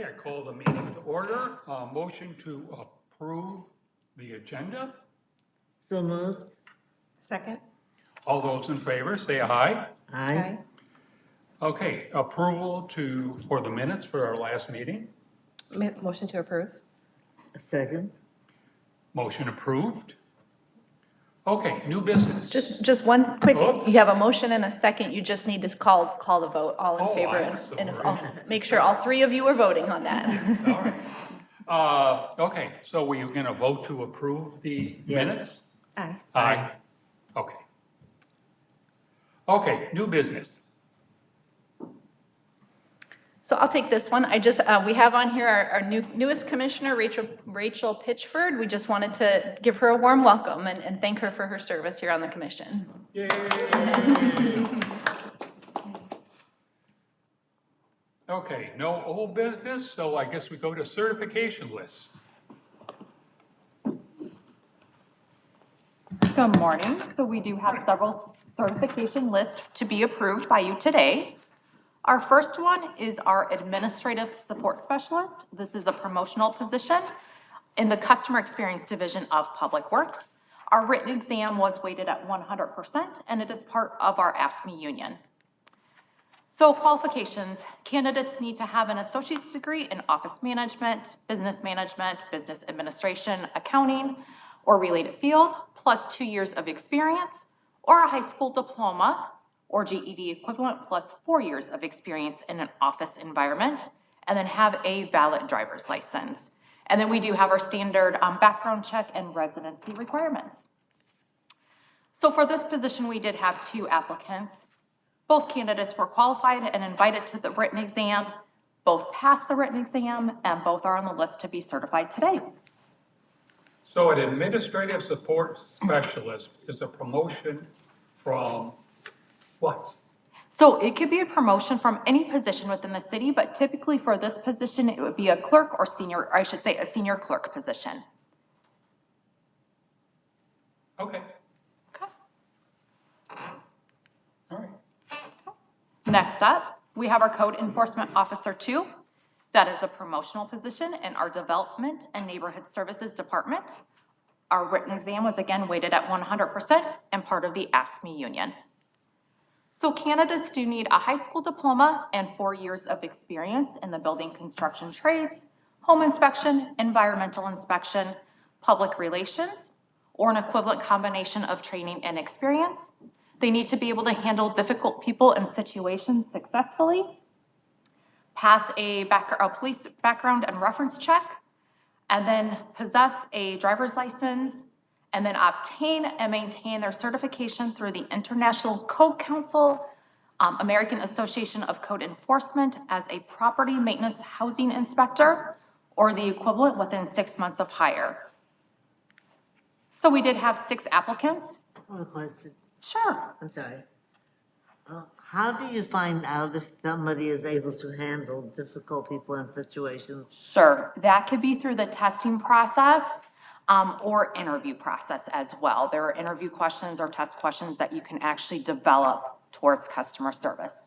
I call the meeting to order. Motion to approve the agenda. So moved. Second? All those in favor, say aye. Aye. Okay, approval for the minutes for our last meeting. Motion to approve? Second. Motion approved. Okay, new business. Just one quick, Oops. you have a motion and a second, you just need to call the vote, all in Oh, favor. I'm And if sorry. all, make sure all three of you are voting on that. All right. Okay, so we're going to vote to approve the Yes. minutes? Aye. Aye. Okay. Okay, new business. So I'll take this one. We have on here our newest commissioner, Rachel Pitchford. We just wanted to give her a warm welcome and thank her for her service here on the commission. Yay! Okay, no old business, so I guess we go to certification lists. Good morning. So we do have several certification lists to be approved by you today. Our first one is our Administrative Support Specialist. This is a promotional position in the Customer Experience Division of Public Works. Our written exam was weighted at 100%, and it is part of our AFSCME union. So qualifications, candidates need to have an associate's degree in office management, business administration, accounting, or related field, plus 2 years of experience, or a high school diploma or GED equivalent plus 4 years of experience in an office environment, and then have a valid driver's license. And then we do have our standard background check and residency requirements. So for this position, we did have 2 applicants. Both candidates were qualified and invited to the written exam. Both passed the written exam, and both are on the list to be certified today. So an administrative support specialist is a promotion from what? So it could be a promotion from any position within the city, but typically for this position, it would be a clerk or senior, or I should say a senior clerk position. Okay, Okay. all right. Next up, we have our Code Enforcement Officer 2. That is a promotional position in our Development and Neighborhood Services Department. Our written exam was again weighted at 100% and part of the AFSCME union. So candidates do need a high school diploma and 4 years of experience in the building construction trades, home inspection, environmental inspection, public relations, or an equivalent combination of training and experience. They need to be able to handle difficult people and situations successfully, pass a police background and reference check, and then possess a driver's license, and then obtain and maintain their certification through the International Code Council, American Association of Code Enforcement as a property maintenance housing inspector, or the equivalent within 6 months of hire. So we did have 6 applicants. One question. Sure. I'm sorry. How do you find out if somebody is able to handle difficult people and situations? Sure, that could be through the testing process or interview process as well. There are interview questions or test questions that you can actually develop towards customer service.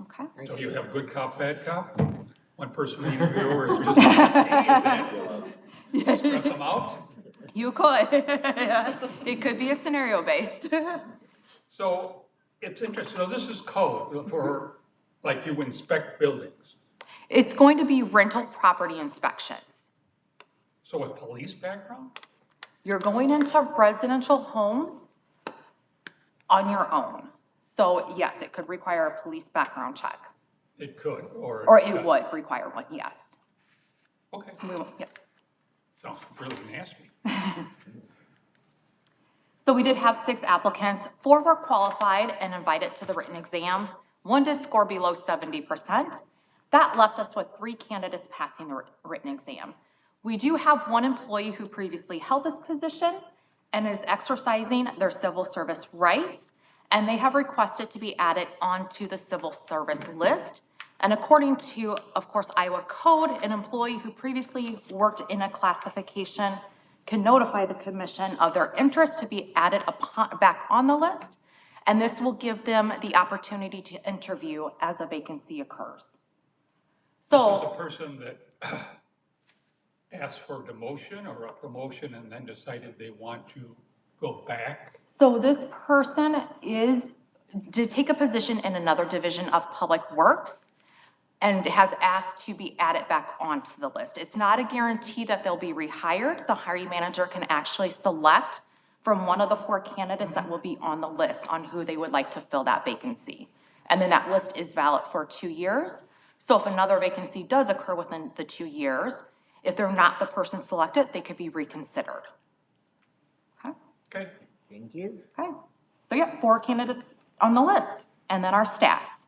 Okay. So you have good cop, bad cop? One person in the interviewer is just nasty, is that? Stress them out? You could. It could be a scenario based. So it's interesting, so this is code for, like, you inspect buildings. It's going to be rental property inspections. So a police background? You're going into residential homes on your own. So yes, it could require a police background check, It could, or. or it would require one, yes. Okay, We won't- yeah. sounds really nasty. So we did have 6 applicants. 4 were qualified and invited to the written exam. 1 did score below 70%. That left us with 3 candidates passing the written exam. We do have 1 employee who previously held this position and is exercising their civil service rights, and they have requested to be added onto the civil service list. And according to, of course, Iowa Code, an employee who previously worked in a classification can notify the commission of their interest to be added back on the list, and this will give them the opportunity to interview as a vacancy occurs. This is a So, person that asked for demotion or a promotion and then decided they want to go back. so this person is, to take a position in another division of Public Works and has asked to be added back onto the list. It's not a guarantee that they'll be rehired. The hiring manager can actually select from one of the 4 candidates that will be on the list on who they would like to fill that vacancy. And then that list is valid for 2 years. So if another vacancy does occur within the 2 years, if they're not the person selected, they could be reconsidered. Okay, Okay, Thank you. okay. So yeah, 4 candidates on the list, and then our stats.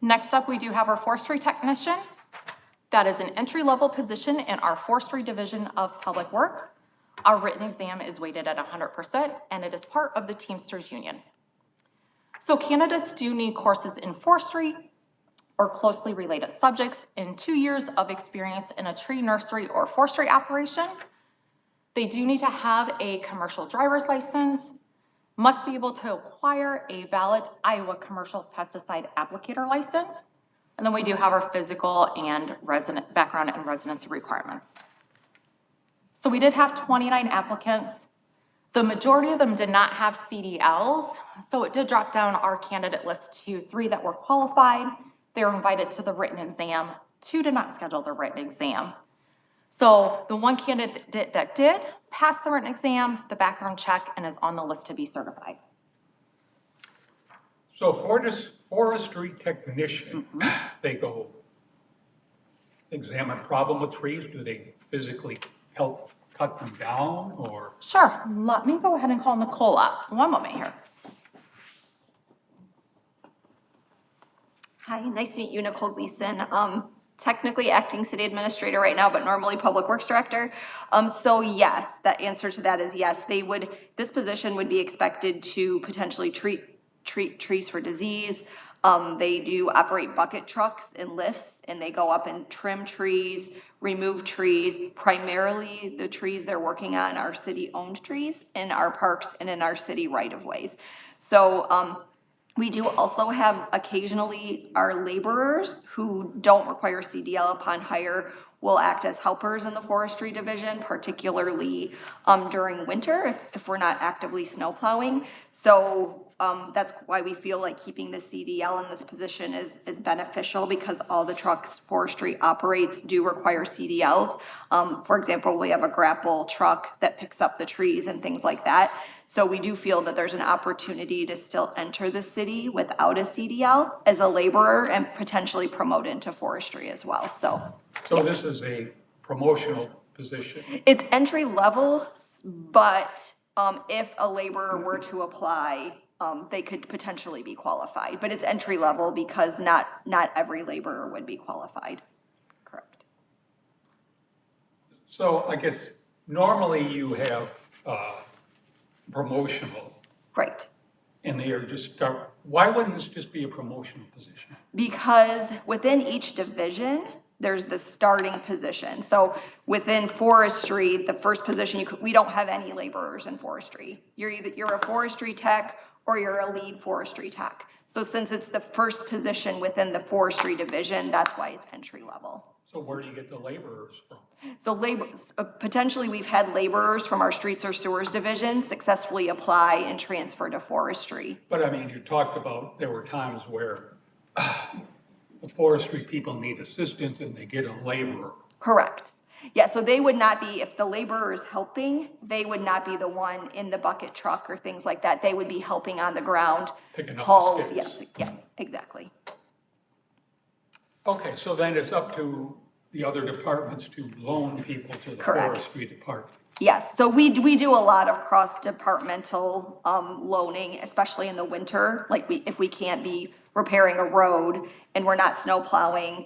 Next up, we do have our forestry technician. That is an entry-level position in our forestry division of Public Works. Our written exam is weighted at 100%, and it is part of the Teamsters Union. So candidates do need courses in forestry or closely related subjects and 2 years of experience in a tree nursery or forestry operation. They do need to have a commercial driver's license, must be able to acquire a valid Iowa commercial pesticide applicator license. And then we do have our physical and resident background and residency requirements. So we did have 29 applicants. The majority of them did not have CDLs, so it did drop down our candidate list to 3 that were qualified. They were invited to the written exam. 2 did not schedule the written exam. So the 1 candidate that did pass the written exam, the background check, and is on the list to be certified. so for this forestry technician, they go examine problem with trees, do they physically help cut them down, or? Sure, let me go ahead and call Nicole up. One moment here. Hi, nice to meet you, Nicole Gleason. Technically acting city administrator right now, but normally public works director. So yes, the answer to that is yes. This position would be expected to potentially treat trees for disease. They do operate bucket trucks and lifts, and they go up and trim trees, remove trees. Primarily, the trees they're working on are city-owned trees in our parks and in our city right-of-ways. So, we do also have occasionally our laborers who don't require CDL upon hire will act as helpers in the forestry division, particularly during winter if we're not actively snow plowing. So that's why we feel like keeping the CDL in this position is beneficial, because all the trucks forestry operates do require CDLs. For example, we have a grapple truck that picks up the trees and things like that. So we do feel that there's an opportunity to still enter the city without a CDL as a laborer and potentially promote into forestry as well, so. So this is a promotional position. It's entry level, but if a laborer were to apply, they could potentially be qualified. But it's entry level because not every laborer would be qualified. Correct. So I guess normally you have promotional, Right. and they are just, why wouldn't this just be a promotional position? Because within each division, there's the starting position. So within forestry, the first position, we don't have any laborers in forestry. You're a forestry tech or you're a lead forestry tech. So since it's the first position within the forestry division, that's why it's entry level. So where do you get the laborers from? So potentially we've had laborers from our streets or sewers division successfully apply and transfer to forestry. But I mean, you talked about, there were times where the forestry people need assistance and they get a laborer. Correct. Yeah, so they would not be, if the laborer is helping, they would not be the one in the bucket truck or things like that. They would be helping on the ground. Picking up the haul. sticks. Yes, yeah, exactly. Okay, so then it's up to the other departments to loan people to the Correct. forestry department. Yes, so we do a lot of cross-departmental loaning, especially in the winter. Like if we can't be repairing a road and we're not snow plowing,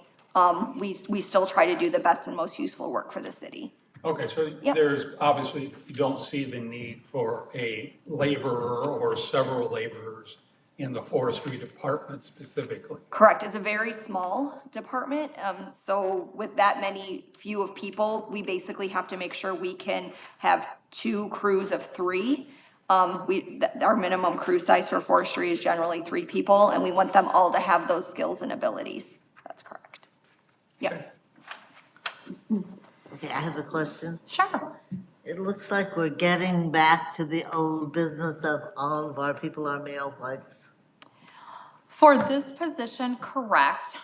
we still try to do the best and most useful work for the city. Okay, so Yep. there's, obviously, you don't see the need for a laborer or several laborers in the forestry department specifically. Correct, it's a very small department, so with that many few of people, we basically have to make sure we can have 2 crews of 3 Our minimum crew size for forestry is generally 3 people, and we want them all to have those skills and abilities. That's correct. Yep, Okay, I have a question. Sure. It looks like we're getting back to the old business of all of our people are male whites. For this position, correct.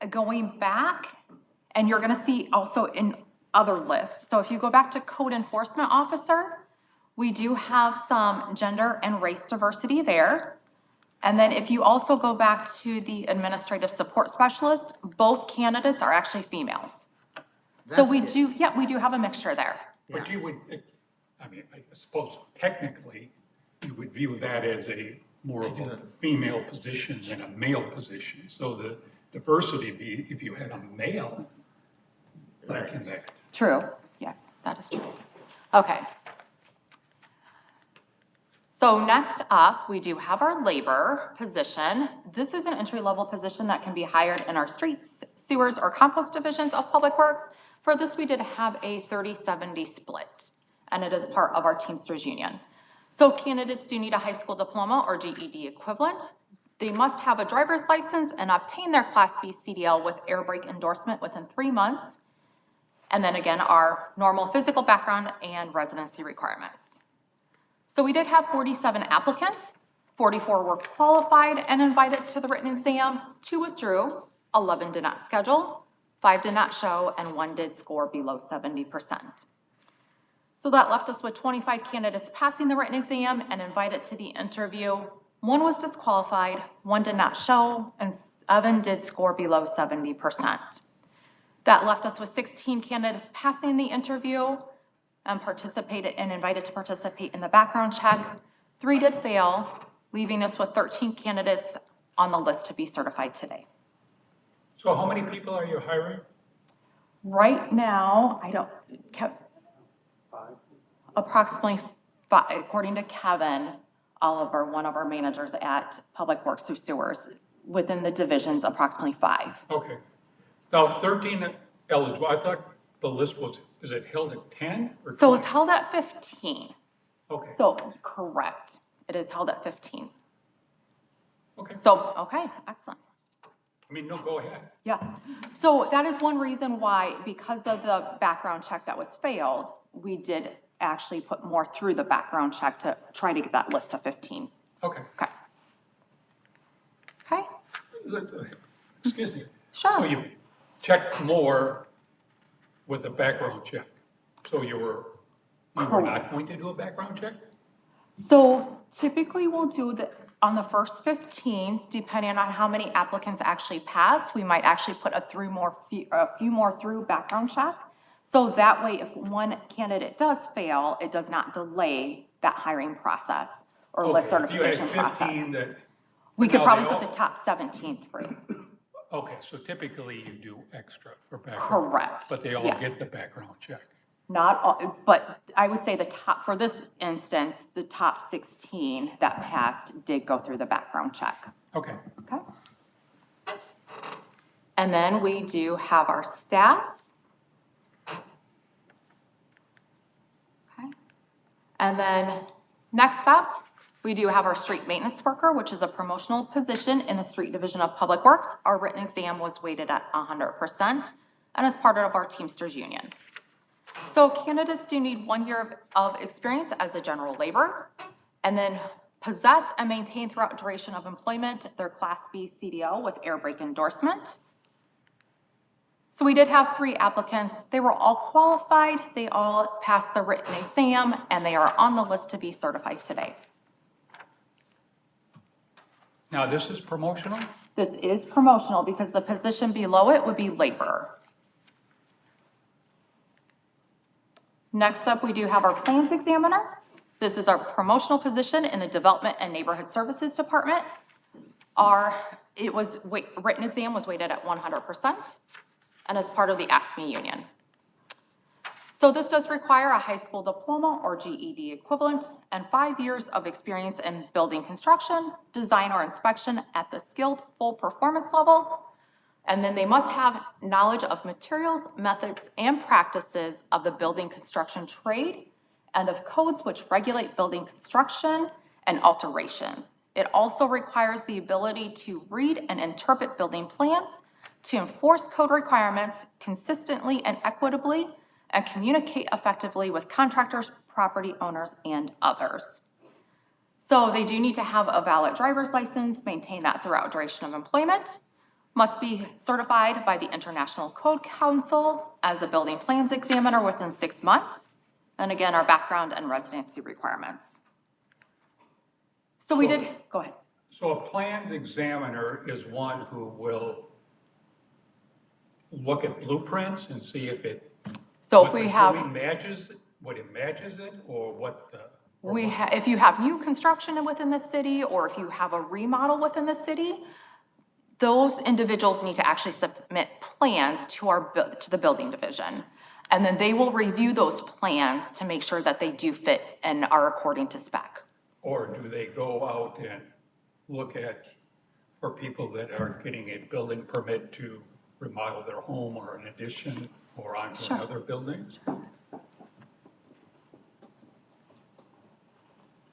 Going back, and you're gonna see also in other lists. So if you go back to code enforcement officer, we do have some gender and race diversity there. And then if you also go back to the administrative support specialist, both candidates are actually females. So That's we good. do, yeah, we do have a mixture there. But you would, I mean, I suppose technically, you would view that as a more of a female position than a male position. So the diversity be, if you had a male, like in that. True, yeah, that is true. Okay. So next up, we do have our labor position. This is an entry-level position that can be hired in our streets, sewers, or compost divisions of Public Works. For this, we did have a 30-70 split, and it is part of our Teamsters Union. So candidates do need a high school diploma or GED equivalent. They must have a driver's license and obtain their Class B CDL with air brake endorsement within 3 months. And then again, our normal physical background and residency requirements. So we did have 47 applicants, 44 were qualified and invited to the written exam, 2 withdrew, 11 did not schedule, 5 did not show, and 1 did score below 70%. So that left us with 25 candidates passing the written exam and invited to the interview. 1 was disqualified, 1 did not show, and 7 did score below 70%. That left us with 16 candidates passing the interview and participated and invited to participate in the background check. 3 did fail, leaving us with 13 candidates on the list to be certified today. So how many people are you hiring? Right now, approximately 5, according to Kevin Oliver, one of our managers at Public Works through Sewers, within the divisions, approximately 5. Okay. Now, 13 eligible, I thought the list was, is it held at 10 or 20? So it's held at 15. Okay, So, correct. It is held at 15. okay. So, okay, excellent. I mean, no, go ahead. Yeah. So that is one reason why, because of the background check that was failed, we did actually put more through the background check to try to get that list to 15. Okay. Okay. Okay, Excuse me. Sure. So you checked more with the background check? So you were not going to do a background check? so typically we'll do on the first 15, depending on how many applicants actually pass, we might actually put a few more through background check. So that way, if one candidate does fail, it does not delay that hiring process or list Okay, if you had certification 15 process. that, We could No, probably they put all- the top 17 through. okay, so typically you do extra for background. Correct. But they all Yes. get the background check. Not all, but I would say for this instance, the top 16 that passed did go through the background check. Okay. Okay. And then we do have our stats. Okay. And then next up, we do have our street maintenance worker, which is a promotional position in the street division of Public Works. Our written exam was weighted at 100% and is part of our Teamsters Union. So candidates do need 1 year of experience as a general laborer, and then possess and maintain throughout duration of employment their Class B CDL with air brake endorsement. So we did have 3 applicants. They were all qualified. They all passed the written exam, and they are on the list to be certified today. Now, this is promotional? This is promotional because the position below it would be laborer. Next up, we do have our plans examiner. This is our promotional position in the Development and Neighborhood Services Department. Written exam was weighted at 100% and is part of the ASME union. So this does require a high school diploma or GED equivalent and 5 years of experience in building construction, design or inspection at the skilled full performance level. And then they must have knowledge of materials, methods, and practices of the building construction trade and of codes which regulate building construction and alterations. It also requires the ability to read and interpret building plans, to enforce code requirements consistently and equitably, and communicate effectively with contractors, property owners, and others. So they do need to have a valid driver's license, maintain that throughout duration of employment, must be certified by the International Code Council as a building plans examiner within 6 months, and again, our background and residency requirements. So we did, go ahead. So a plans examiner is one who will look at blueprints and see if it. So what if we the have, building matches, what it matches it, or what the. or we what- if you have new construction within the city, or if you have a remodel within the city, those individuals need to actually submit plans to to the building division. And then they will review those plans to make sure that they do fit and are according to spec. Or do they go out and look at, for people that are getting a building permit to remodel their home or an addition or onto Sure. another building?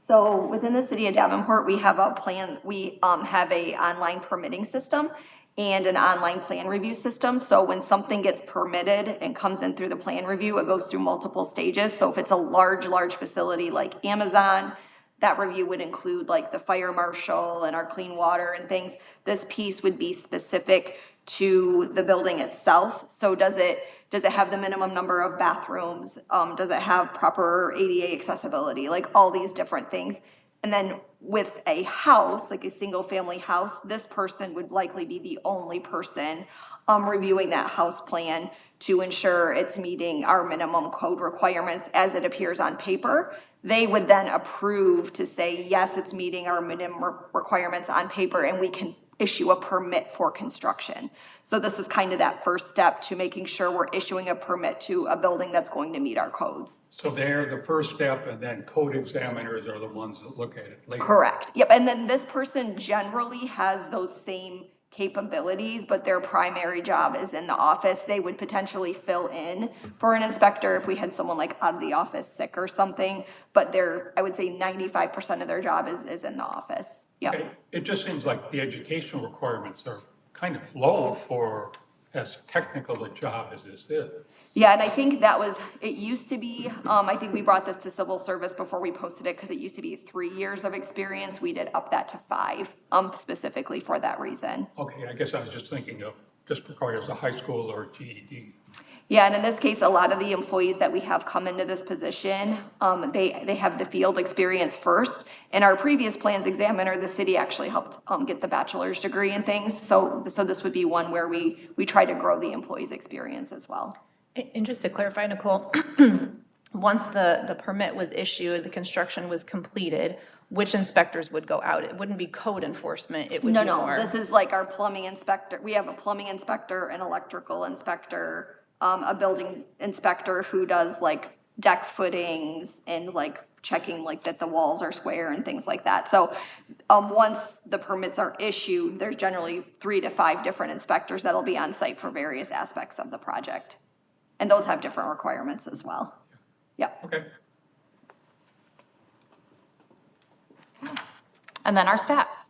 So within the city of Davenport, we have a plan, we have a online permitting system and an online plan review system. So when something gets permitted and comes in through the plan review, it goes through multiple stages. So if it's a large facility like Amazon, that review would include like the fire marshal and our clean water and things. This piece would be specific to the building itself. So does it have the minimum number of bathrooms? Does it have proper ADA accessibility? Like all these different things. And then with a house, like a single family house, this person would likely be the only person reviewing that house plan to ensure it's meeting our minimum code requirements as it appears on paper. They would then approve to say, yes, it's meeting our minimum requirements on paper, and we can issue a permit for construction. So this is kind of that first step to making sure we're issuing a permit to a building that's going to meet our codes. So they're the first step, and then code examiners are the ones that look at it later. Correct. Yep. And then this person generally has those same capabilities, but their primary job is in the office. They would potentially fill in for an inspector if we had someone like out of the office sick or something, but I would say 95% of their job is in the office. Yep. Okay, it just seems like the educational requirements are kind of low for as technical a job as this is. Yeah, and I think it used to be, I think we brought this to civil service before we posted it, because it used to be 3 years of experience. We did up that to 5, specifically for that reason. Okay, I guess I was just thinking of just requires a high school or GED. Yeah, and in this case, a lot of the employees that we have come into this position, they have the field experience first. And our previous plans examiner, the city actually helped get the bachelor's degree and things. So this would be one where we try to grow the employee's experience as well. And just to clarify, Nicole, once the permit was issued, the construction was completed, which inspectors would go out? It wouldn't be code enforcement, it would be No, more. this is like our plumbing inspector. We have a plumbing inspector, an electrical inspector, a building inspector who does like deck footings and like checking like that the walls are square and things like that. So once the permits are issued, there's generally 3 to 5 different inspectors that'll be on site for various aspects of the project. And those have different requirements as well. Yep. Okay, And then our stats.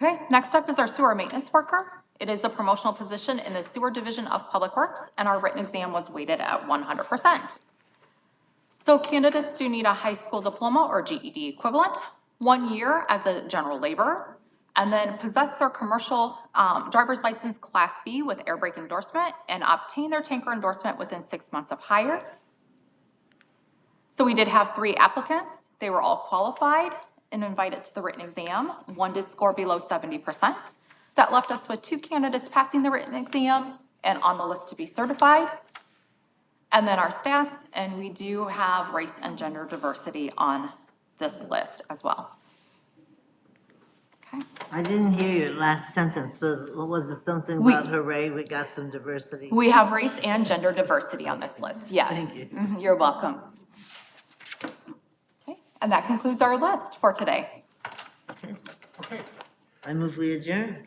Okay, next up is our sewer maintenance worker. It is a promotional position in the sewer division of Public Works, and our written exam was weighted at 100%. So candidates do need a high school diploma or GED equivalent, 1 year as a general laborer, and then possess their commercial driver's license Class B with air brake endorsement and obtain their tanker endorsement within 6 months of hire. So we did have 3 applicants. They were all qualified and invited to the written exam. 1 did score below 70%. That left us with 2 candidates passing the written exam and on the list to be certified. And then our stats, and we do have race and gender diversity on this list as well. Okay. I didn't hear your last sentence. Was it something about hooray, we got some diversity? We have race and gender diversity on this list, yes. Thank you. You're welcome. Okay, and that concludes our list for today. okay. I move we adjourn.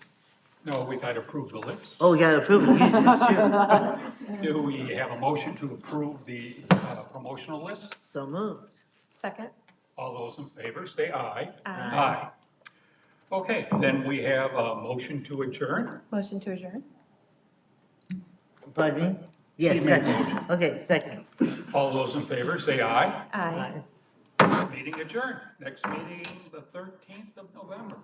No, we got to approve the list. Oh, you gotta approve it, that's true. Do we have a motion to approve the promotional list? So moved. Second? All those in favor, say aye. Aye. Okay, then we have a motion to adjourn. Motion to adjourn? Pardon me? Yes, She made a second. motion. Okay, second. All those in favor, say aye. Aye. Aye. Meeting adjourned. Next meeting, the 13th of November.